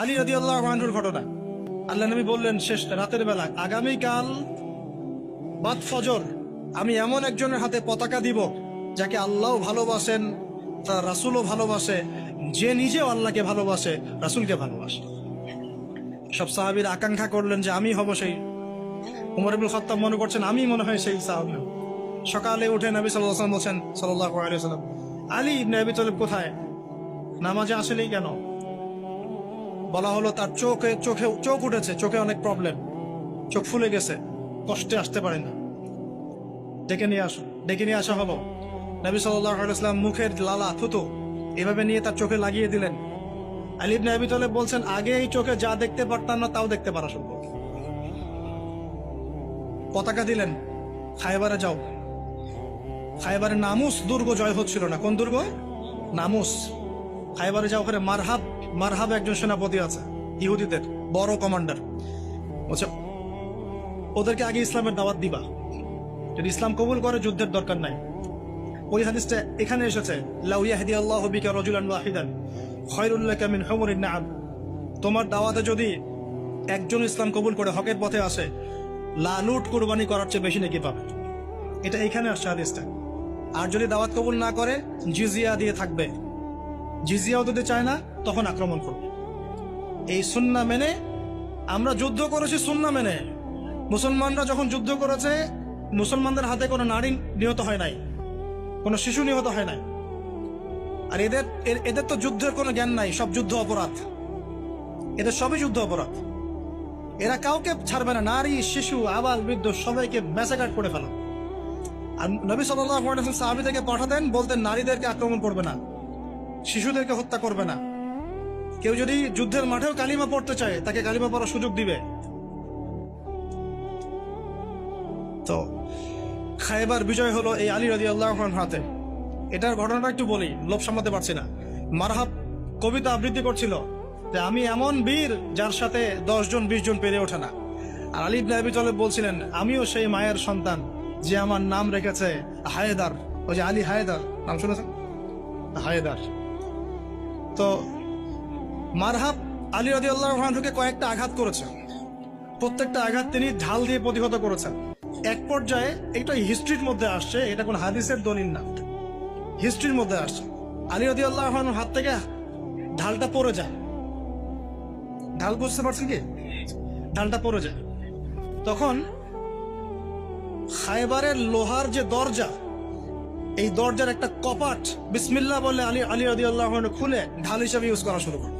আলী রাদিয়াল্লাহু আনহুর ঘটনা। আল্লাহ নবী বললেন শেষ রাতের বেলা, আগামীকাল বাদ ফজর আমি এমন একজনের হাতে পতাকা দিব যাকে আল্লাহ ভালোবাসেন, তার রাসূলও ভালোবাসে, যে নিজেও আল্লাহকে ভালোবাসে, রাসূলকে ভালোবাসে। সব সাহাবীরা আকাঙ্ক্ষা করলেন যে আমি হব সেই। ওমর ইবনে খাত্তাব মনে করছেন আমি মনে হয় সেই সাহাবী। সকালে উঠে নবী সাল্লাল্লাহু আলাইহি ওয়াসাল্লাম বলছেন, সাল্লাল্লাহু আলাইহি ওয়াসাল্লাম, আলী ইবনে আবি তালিব কোথায়? নামাজে আসলেই কেন? বলা হলো তার চোখ উঠেছে, চোখে অনেক প্রবলেম, চোখ ফুলে গেছে, কষ্টে আসতে পারে না, ডেকে নিয়ে আসা হলো। নবী সাল্লাল্লাহু আলাইহি ওয়াসাল্লাম মুখের লালা থুতু এভাবে নিয়ে তার চোখে লাগিয়ে দিলেন। আলী ইবনে আবি তালিব বলছেন আগে এই চোখে যা দেখতে পারতাম না তাও দেখতে পারা শুরু করল। পতাকা দিলেন, খায়বারে যাও। খায়বারে নামুস দুর্গ জয় হচ্ছিল না। কোন দুর্গ? নামুস। খায়বারে যাও, ওখানে মারহাব একজন সেনাপতি আছে, ইহুদিদের বড় কমান্ডার। বলছে ওদেরকে আগে ইসলামের দাওয়াত দিবা, যদি ইসলাম কবুল করে যুদ্ধের দরকার নাই। ওই হাদিসটা এখানে এসেছে, লাউ ইয়াহদিয়াল্লাহু বিকা রাজুলান ওয়াহিদান খায়রুল লাকা মিন হুমুরিন নাআম। তোমার দাওয়াতে যদি একজন ইসলাম কবুল করে হকের পথে আসে, লালুট কুরবানি করার চেয়ে বেশি নেকি পাবে। এটা এখানে আসছে হাদিসটা। আর যদি দাওয়াত কবুল না করে জিজিয়া দিয়ে থাকবে, জিজিয়াও যদি চায় না তখন আক্রমণ করবে। এই সুন্নাহ মেনে আমরা যুদ্ধ করেছি, সুন্নাহ মেনে। মুসলমানরা যখন যুদ্ধ করেছে, মুসলমানদের হাতে কোনো নারী নিহত হয় নাই, কোনো শিশু নিহত হয় নাই। আর এদের তো যুদ্ধের কোনো জ্ঞান নাই, সব যুদ্ধ অপরাধ, এদের সবই যুদ্ধ অপরাধ। এরা কাউকে ছাড়বে না, নারী শিশু আবাল বৃদ্ধ সবাইকে ম্যাসাকার করে ফেলা। আর নবী সাল্লাল্লাহু আলাইহি ওয়াসাল্লাম সাহাবীদেরকে পাঠাতেন, বলতেন নারীদেরকে আক্রমণ করবে না, শিশুদেরকে হত্যা করবে না। কেউ যদি যুদ্ধের মাঠেও কালিমা পড়তে চায় তাকে কালিমা পড়ার সুযোগ দিবে। তো খায়বার বিজয় হলো এই আলী রাদিয়াল্লাহু আনহুর হাতে। এটার ঘটনাটা একটু বলি, লোভ সামলাতে পারছি না। মারহাব কবিতা আবৃত্তি করছিল যে আমি এমন বীর যার সাথে 10 জন 20 জন পেরে ওঠে না। আর আলী ইবনে আবি তালিব বলছিলেন আমিও সেই মায়ের সন্তান যে আমার নাম রেখেছে হায়দার। ওই যে আলী হায়দার, নাম শুনেছেন? হায়দার। তো মারহাব আলী রাদিয়াল্লাহু আনহুকে কয়েকটা আঘাত করেছে, প্রত্যেকটা আঘাত তিনি ঢাল দিয়ে প্রতিহত করেছেন। এক পর্যায়ে এটা হিস্ট্রির মধ্যে আসছে, এটা কোন হাদিসের দলিল না, হিস্ট্রির মধ্যে আসছে। আলী রাদিয়াল্লাহু আনহুর হাত থেকে ঢালটা পড়ে যায়। ঢাল বুঝতে পারছেন কি? ঢালটা পড়ে যায়। তখন খায়বারের লোহার যে দরজা, এই দরজার একটা কপাট বিসমিল্লাহ বলে আলী রাদিয়াল্লাহু আনহু খুলে ঢাল হিসেবে ইউজ করা শুরু করে।